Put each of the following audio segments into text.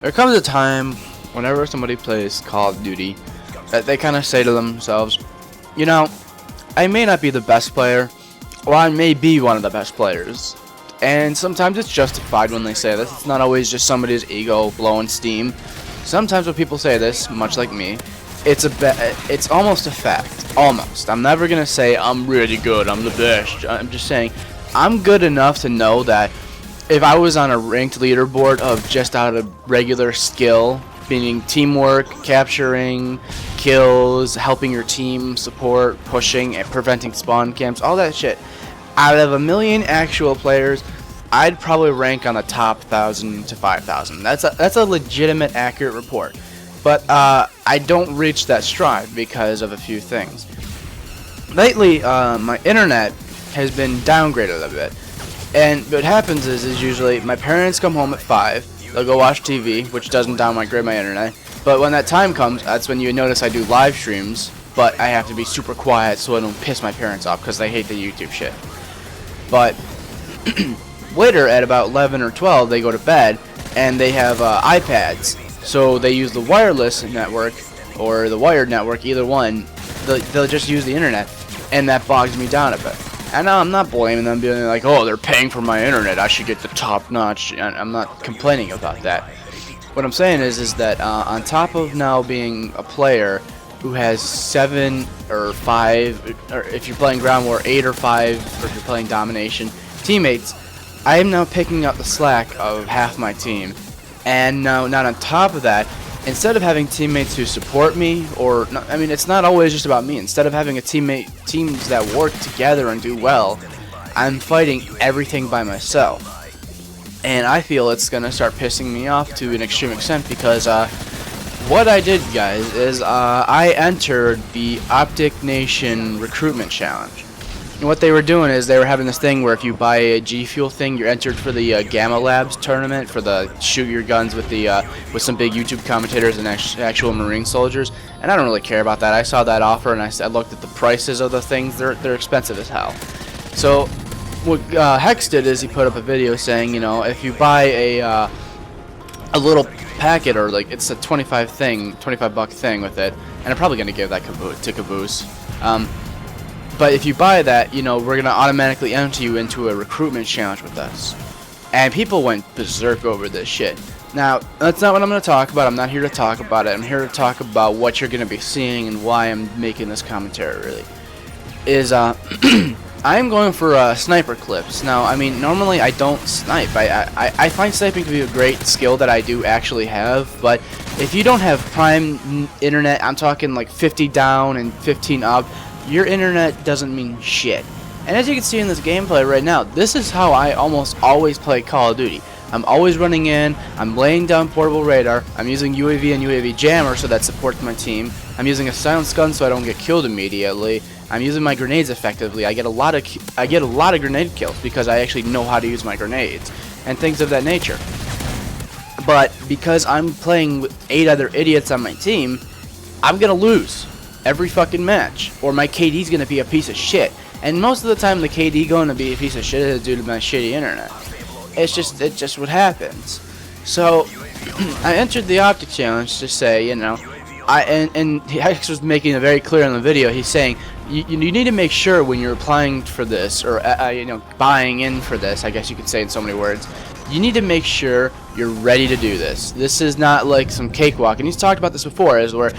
There comes a time whenever somebody plays Call of Duty that they kind of say to themselves, you know, I may not be the best player, or I may be one of the best players. And sometimes it's justified when they say this. It's not always just somebody's ego blowing steam. Sometimes when people say this, much like me, it's almost a fact. Almost. I'm never gonna say I'm really good, I'm the best. I'm just saying I'm good enough to know that if I was on a ranked leaderboard of just out of regular skill, meaning teamwork, capturing kills, helping your team, support, pushing, and preventing spawn camps, all that shit, out of 1,000,000 actual players, I'd probably rank on the top 1,000 to 5,000. That's a legitimate, accurate report. But I don't reach that stride because of a few things. Lately, my internet has been downgraded a bit. And what happens is usually my parents come home at 5, they'll go watch TV, which doesn't downgrade my internet, but when that time comes, that's when you notice I do live streams, but I have to be super quiet so I don't piss my parents off because they hate the YouTube shit. But later at about 11 or 12, they go to bed, and they have iPads, so they use the wireless network, or the wired network, either one, they'll just use the internet, and that bogs me down a bit. And now I'm not blaming them, being like, oh, they're paying for my internet, I should get the top notch. I'm not complaining about that. What I'm saying is that on top of now being a player who has 7 or 5, or if you're playing ground war, 8 or 5, or if you're playing domination, teammates, I am now picking up the slack of half my team. And now, not on top of that, instead of having teammates who support me, or I mean, it's not always just about me. Instead of having teams that work together and do well, I'm fighting everything by myself. And I feel it's gonna start pissing me off to an extreme extent because what I did, guys, is I entered the Optic Nation recruitment challenge. And what they were doing is they were having this thing where if you buy a G Fuel thing, you're entered for the Gamma Labs tournament for the shoot your guns with the with some big YouTube commentators and actual Marine soldiers. And I don't really care about that. I saw that offer and I looked at the prices of the things. They're expensive as hell. So what Hex did is he put up a video saying, you know, if you buy a little packet, or like it's a 25 buck thing with it, and I'm probably gonna give that to Caboose. But if you buy that, you know, we're going to automatically enter you into a recruitment challenge with us. And people went berserk over this shit. Now, that's not what I'm going to talk about. I'm not here to talk about it. I'm here to talk about what you're going to be seeing and why I'm making this commentary, really. I'm going for sniper clips. Now, I mean, normally I don't snipe. I find sniping to be a great skill that I do actually have. But if you don't have prime internet, I'm talking like 50 down and 15 up, your internet doesn't mean shit. And as you can see in this gameplay right now, this is how I almost always play Call of Duty. I'm always running in, I'm laying down portable radar, I'm using UAV and UAV jammer so that supports my team, I'm using a silenced gun so I don't get killed immediately, I'm using my grenades effectively. I get a lot of grenade kills because I actually know how to use my grenades and things of that nature. But because I'm playing with 8 other idiots on my team, I'm gonna lose every fucking match, or my KD's gonna be a piece of shit. And most of the time the KD gonna be a piece of shit is due to my shitty internet. It's just what happens. So I entered the Optic Challenge to say, you know, and Hex was making it very clear in the video. He's saying you need to make sure when you're applying for this, or you know, buying in for this, I guess you could say in so many words, you need to make sure you're ready to do this. This is not like some cakewalk. And he's talked about this before, is where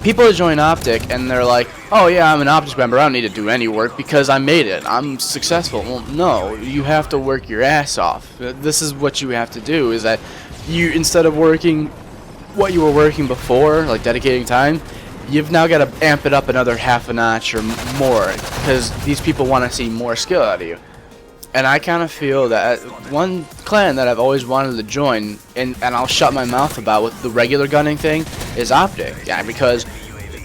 people join Optic and they're like, oh yeah, I'm an Optic member, I don't need to do any work because I made it, I'm successful. Well, no, you have to work your ass off. This is what you have to do, is that you, instead of working what you were working before, like dedicating time, you've now got to amp it up another half a notch or more, because these people want to see more skill out of you. And I kind of feel that one clan that I've always wanted to join, and I'll shut my mouth about with the regular gunning thing, is Optic. Yeah, because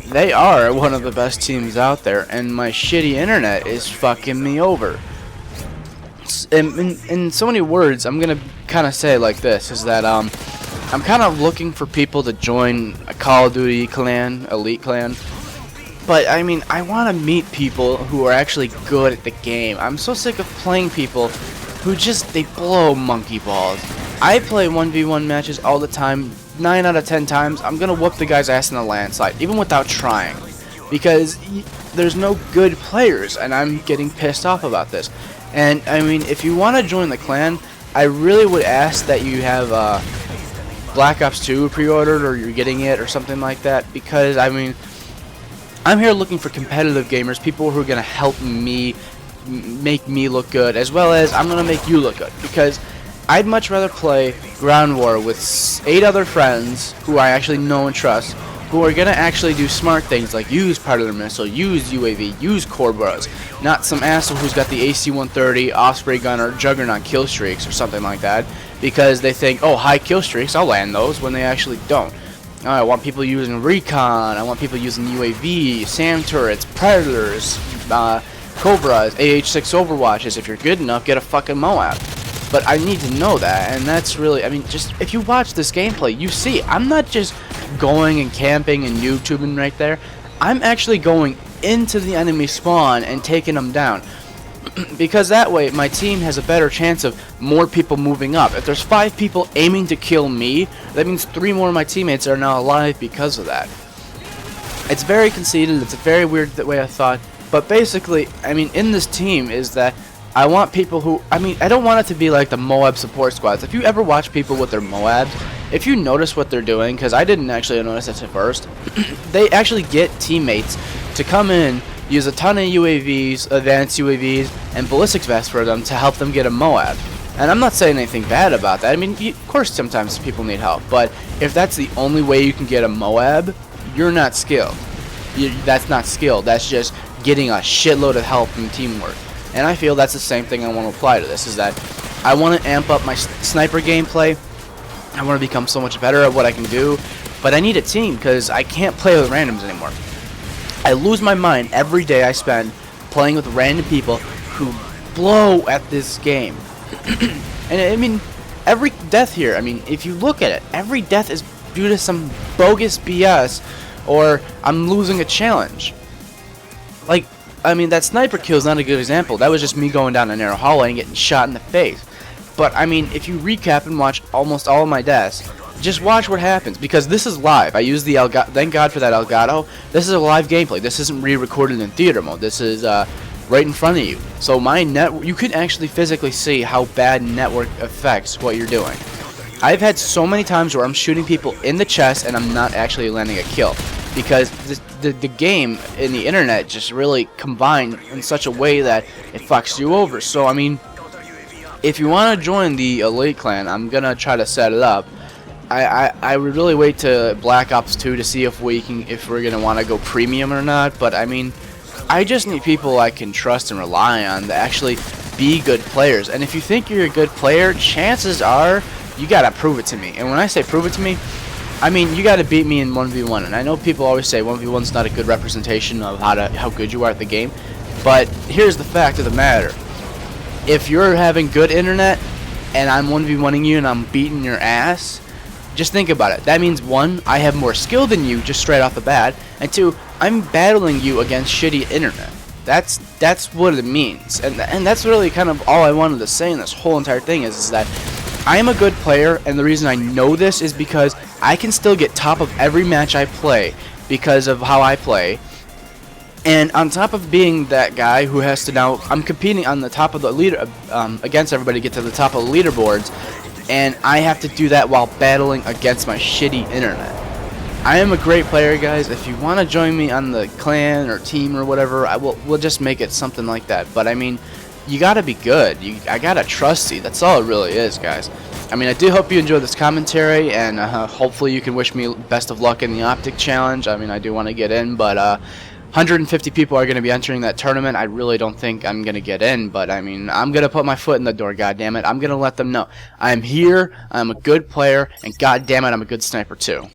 they are one of the best teams out there, and my shitty internet is fucking me over. In so many words, I'm going to kind of say it like this, is that I'm kind of looking for people to join a Call of Duty clan, elite clan. But I mean, I want to meet people who are actually good at the game. I'm so sick of playing people who just, they blow monkey balls. I play 1v1 matches all the time. 9 out of 10 times, I'm gonna whoop the guy's ass in a landslide, even without trying. Because there's no good players, and I'm getting pissed off about this. And, I mean, if you want to join the clan, I really would ask that you have Black Ops 2 pre-ordered, or you're getting it, or something like that. Because, I mean, I'm here looking for competitive gamers, people who are going to help me make me look good, as well as I'm going to make you look good. Because I'd much rather play Ground War with 8 other friends who I actually know and trust, who are going to actually do smart things like use Predator Missile, use UAV, use Cobras, not some asshole who's got the AC-130, Osprey Gunner, Juggernaut kill streaks or something like that, because they think, oh, high kill streaks, I'll land those, when they actually don't. I want people using Recon, I want people using UAV, SAM turrets, Predators, Cobras, AH-6 Overwatches. If you're good enough, get a fucking Moab. But I need to know that, and that's really, I mean, just, if you watch this gameplay, you see, I'm not just going and camping and YouTubing right there. I'm actually going into the enemy spawn and taking them down. Because that way, my team has a better chance of more people moving up. If there's 5 people aiming to kill me, that means 3 more of my teammates are now alive because of that. It's very conceited, it's a very weird way of thought, but basically, I mean, in this team is that I want people who, I mean, I don't want it to be like the Moab support squads. If you ever watch people with their Moabs, if you notice what they're doing, because I didn't actually notice this at first, they actually get teammates to come in, use a ton of UAVs, advanced UAVs, and ballistics vests for them to help them get a Moab. And I'm not saying anything bad about that. I mean, of course sometimes people need help, but if that's the only way you can get a Moab, you're not skilled. That's not skilled, that's just getting a shitload of help and teamwork. And I feel that's the same thing I want to apply to this, is that I want to amp up my sniper gameplay. I want to become so much better at what I can do, but I need a team because I can't play with randoms anymore. I lose my mind every day I spend playing with random people who blow at this game. And I mean, every death here, I mean, if you look at it, every death is due to some bogus BS, or I'm losing a challenge. Like, I mean, that sniper kill is not a good example. That was just me going down a narrow hallway and getting shot in the face. But, I mean, if you recap and watch almost all of my deaths, just watch what happens, because this is live. I use the Elgato. Thank God for that Elgato. This is a live gameplay. This isn't re-recorded in theater mode. This is right in front of you. So my you can actually physically see how bad network affects what you're doing. I've had so many times where I'm shooting people in the chest and I'm not actually landing a kill, because the game and the internet just really combine in such a way that it fucks you over. So I mean, if you want to join the Elite Clan, I'm gonna try to set it up. I would really wait to Black Ops 2 to see if we're gonna want to go premium or not. But I mean, I just need people I can trust and rely on to actually be good players. And if you think you're a good player, chances are you gotta prove it to me. And when I say prove it to me, I mean you gotta beat me in 1v1. And I know people always say 1v1's not a good representation of how good you are at the game, but here's the fact of the matter. If you're having good internet and I'm 1v1ing you and I'm beating your ass, just think about it. That means 1, I have more skill than you just straight off the bat, and 2, I'm battling you against shitty internet. That's what it means. And that's really kind of all I wanted to say in this whole entire thing is that I am a good player, and the reason I know this is because I can still get top of every match I play because of how I play. And on top of being that guy who has to now, I'm competing on the top of the leader against everybody to get to the top of the leaderboards, and I have to do that while battling against my shitty internet. I am a great player, guys. If you want to join me on the clan or team or whatever, we'll just make it something like that. But I mean, you gotta be good. I gotta trust you. That's all it really is, guys. I mean, I do hope you enjoyed this commentary, and hopefully you can wish me best of luck in the Optic Challenge. I mean, I do want to get in, but 150 people are going to be entering that tournament. I really don't think I'm going to get in, but I mean, I'm going to put my foot in the door, goddammit. I'm going to let them know I'm here, I'm a good player, and goddammit, I'm a good sniper too.